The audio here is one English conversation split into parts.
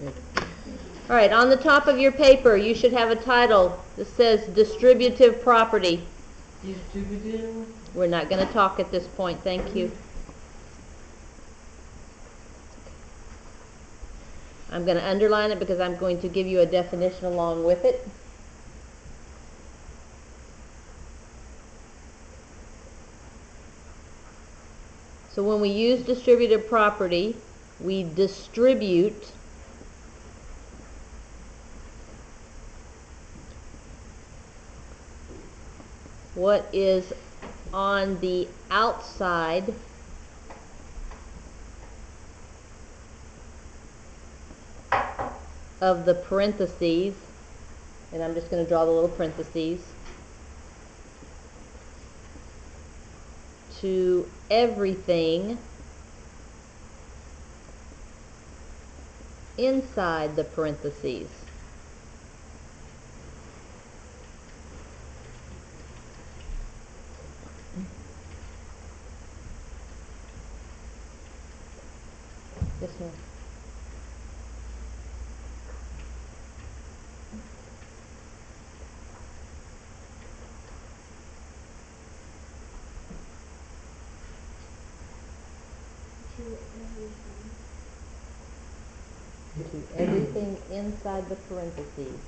All right, on the top of your paper, you should have a title that says Distributive Property. Distributive? We're not going to talk at this point, thank you. I'm going to underline it because I'm going to give you a definition along with it. So when we use distributive property, we distribute what is on the outside of the parentheses, and I'm just going to draw the little parentheses, to everything inside the parentheses. This one. To everything inside the parentheses.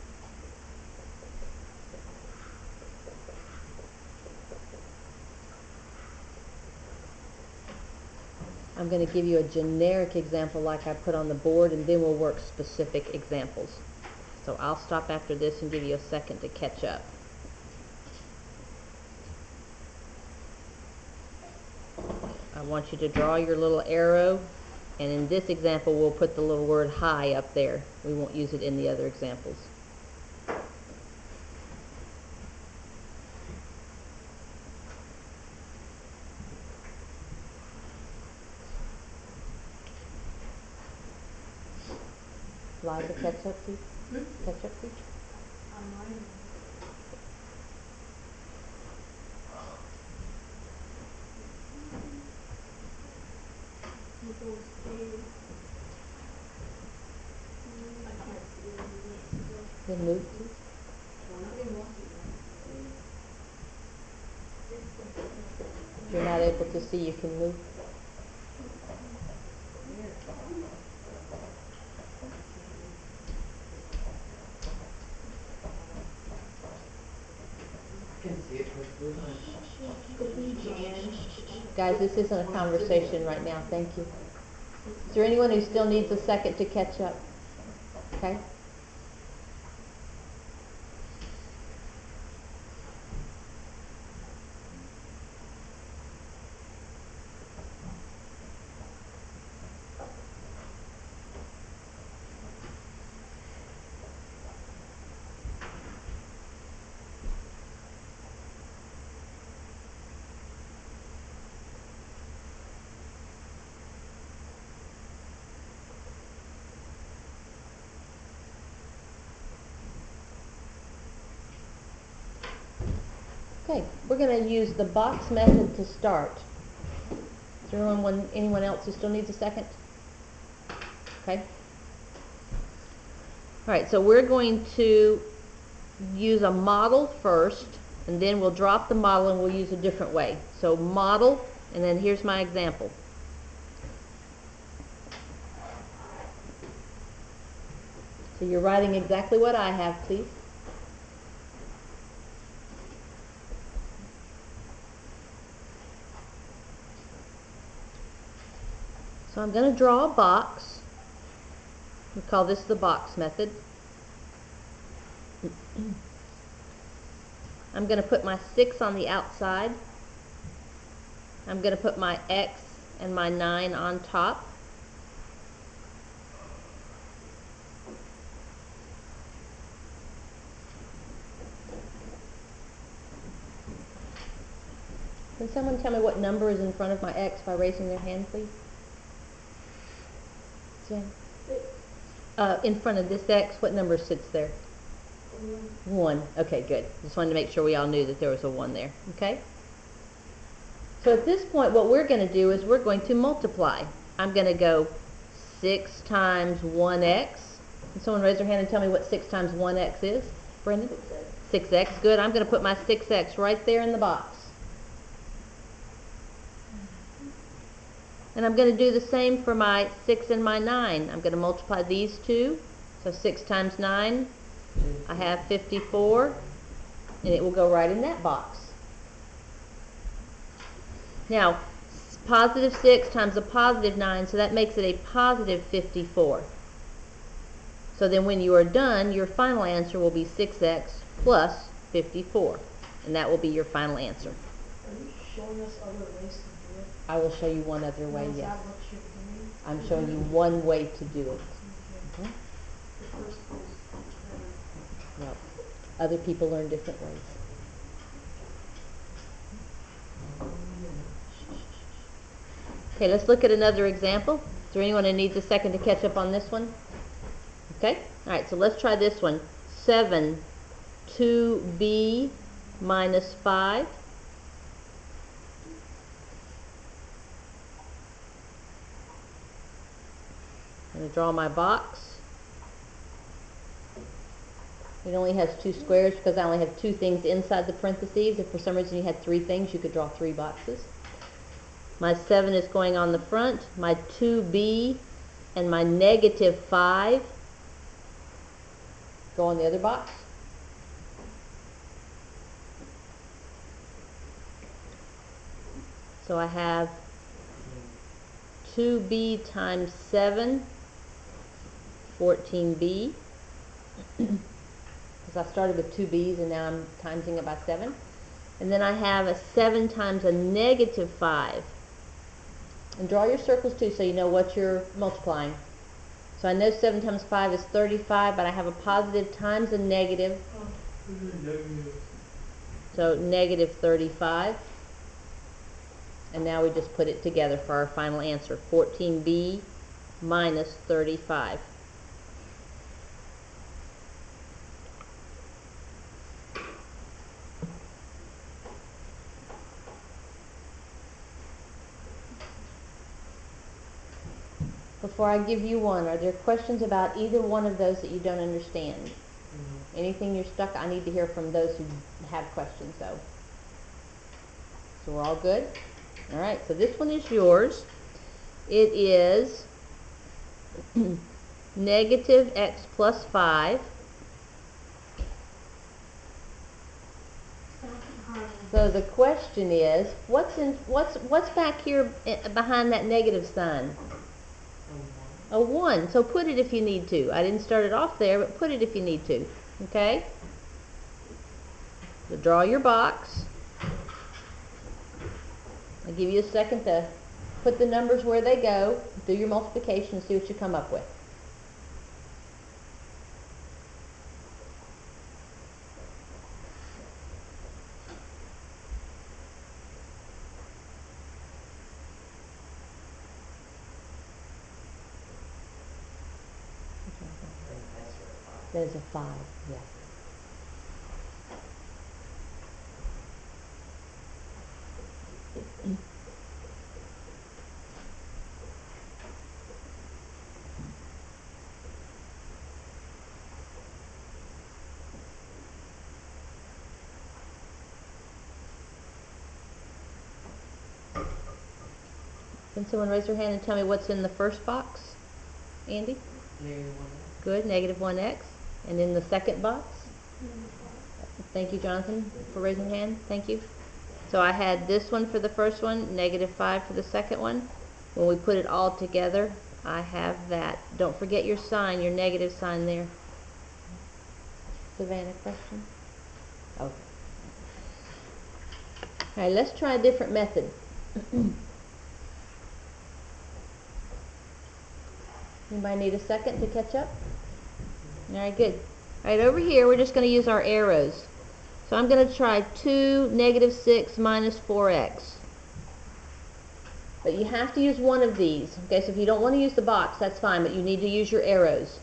I'm going to give you a generic example like I put on the board, and then we'll work specific examples. So I'll stop after this and give you a second to catch up. I want you to draw your little arrow, and in this example we'll put the little word high up there. We won't use it in the other examples. Liza, catch up, please. Catch up, please. Then move, please. If you're not able to see, you can move. Guys, this isn't a conversation right now. Thank you. Is there anyone who still needs a second to catch up? Okay. Okay, we're going to use the box method to start. Is there anyone else who still needs a second? Okay. All right, so we're going to use a model first, and then we'll drop the model and we'll use a different way. So model, and then here's my example. So you're writing exactly what I have, please. So I'm going to draw a box. We call this the box method. I'm going to put my 6 on the outside. I'm going to put my X and my 9 on top. Can someone tell me what number is in front of my X by raising their hand, please? Jen? In front of this X, what number sits there? 1. Okay, good. Just wanted to make sure we all knew that there was a 1 there. Okay? So at this point, what we're going to do is we're going to multiply. I'm going to go 6 times 1x Can someone raise their hand and tell me what 6 times 1x is? Brendan? 6x. Good. I'm going to put my 6x right there in the box. And I'm going to do the same for my 6 and my 9. I'm going to multiply these two. So 6 times 9, I have 54. And it will go right in that box. Now, positive 6 times a positive 9, so that makes it a positive 54. So then when you are done, your final answer will be 6x plus 54. And that will be your final answer. Are you showing us other ways to do it? I will show you one other way, Is yes. that what you're doing? I'm showing you one way to do it. Okay. The first one is better. Well, other people learn different ways. Okay, let's look at another example. Is there anyone who needs a second to catch up on this one? Okay, all right, so let's try this one. 7, 2b minus 5. I'm going to draw my box. It only has 2 squares because I only have 2 things inside the parentheses. If for some reason you had 3 things, you could draw 3 boxes. My 7 is going on the front. My 2b and my negative 5 go on the other box. So I have 2b times 7, 14b. Because I started with 2 b's and now I'm timesing it by 7. And then I have a 7 times a negative 5. And draw your circles too so you know what you're multiplying. So I know 7 times 5 is 35, but I have a positive times a negative. So negative 35. And now we just put it together for our final answer. 14b minus 35. Before I give you one, are there questions about either one of those that you don't understand? Anything you're stuck? I need to hear from those who have questions, though. So we're all good? All right, so this one is yours. It is negative x plus 5. So the question is, what's back here behind that negative sign? A 1. So put it if you need to. I didn't start it off there, but put it if you need to. Okay? So draw your box. I'll give you a second to put the numbers where they go, do your multiplication, and see what you come up with. There's a 5, yes. Can someone raise their hand and tell me what's in the first box? Andy? Negative 1x. Good, negative 1x. And in the second box? Thank you, Jonathan, for raising your hand. Thank you. So I had this one for the first one, negative 5 for the second one. When we put it all together, I have that. Don't forget your sign, your negative sign there. Savannah, question? Okay. All right, let's try a different method. Anybody need a second to catch up? All right, good. All right, over here, we're just going to use our arrows. So I'm going to try 2, negative 6, minus 4x. But you have to use one of these. Okay, so if you don't want to use the box, that's fine, but you need to use your arrows.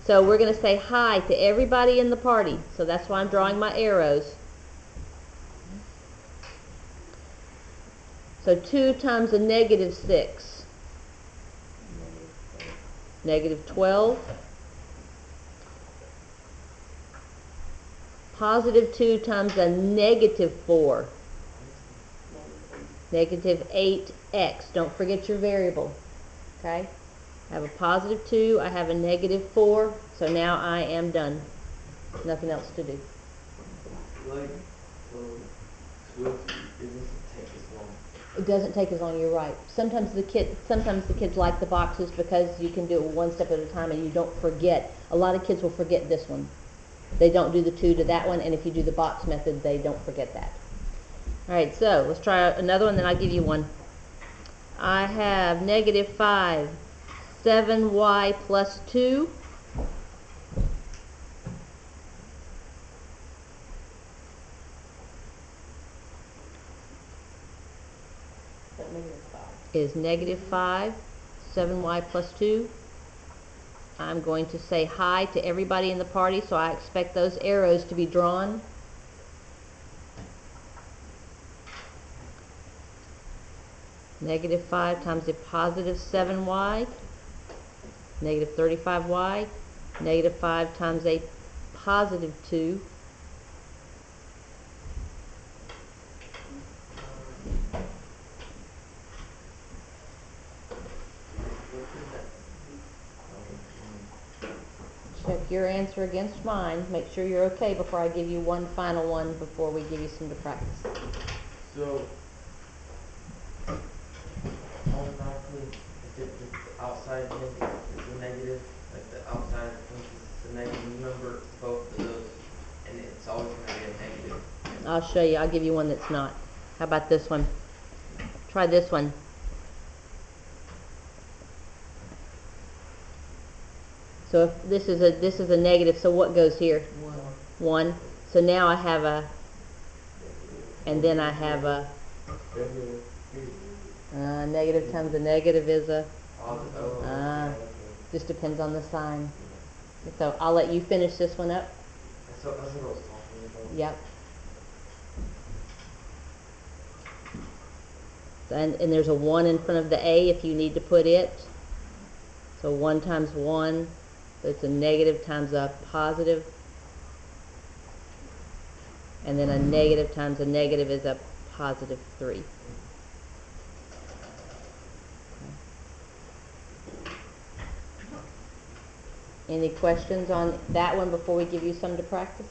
So we're going to say hi to everybody in the party. So that's why I'm drawing my arrows. So 2 times a negative 6. Negative 12. Positive 2 times a negative 4. Negative 8x. Don't forget your variable. Okay? I have a positive 2. I have a negative 4. So now I am done. Nothing else to do. Like, so it doesn't take as long. It doesn't take as long, you're right. Sometimes the kids like the boxes because you can do it one step at a time and you don't forget. A lot of kids will forget this one. They don't do the 2 to that one, and if you do the box method, they don't forget that. Alright, so let's try another one, then I'll give you one. I have negative 5, 7y plus 2. Is negative 5, 7y plus 2. I'm going to say hi to everybody in the party, so I expect those arrows to be drawn. Negative 5 times a positive 7y, negative 35y, negative 5 times a positive 2, check your answer against mine. Make sure you're okay before I give you one final one before we give you some to practice. So, automatically, if the outside is a negative, like the outside is a negative number, both of those, and it's always going to be a negative. I'll show you. I'll give you one that's not. How about this one? Try this one. So if this is a negative, so what goes here? 1. So now I have a, and then I have a negative times a negative is a, just depends on the sign. So I'll let you finish this one up. That's what I was talking about. Yep. And there's a 1 in front of the A if you need to put it. So 1 times 1, so it's a negative times a positive. And then a negative times a negative is a positive 3. Any questions on that one before we give you some to practice?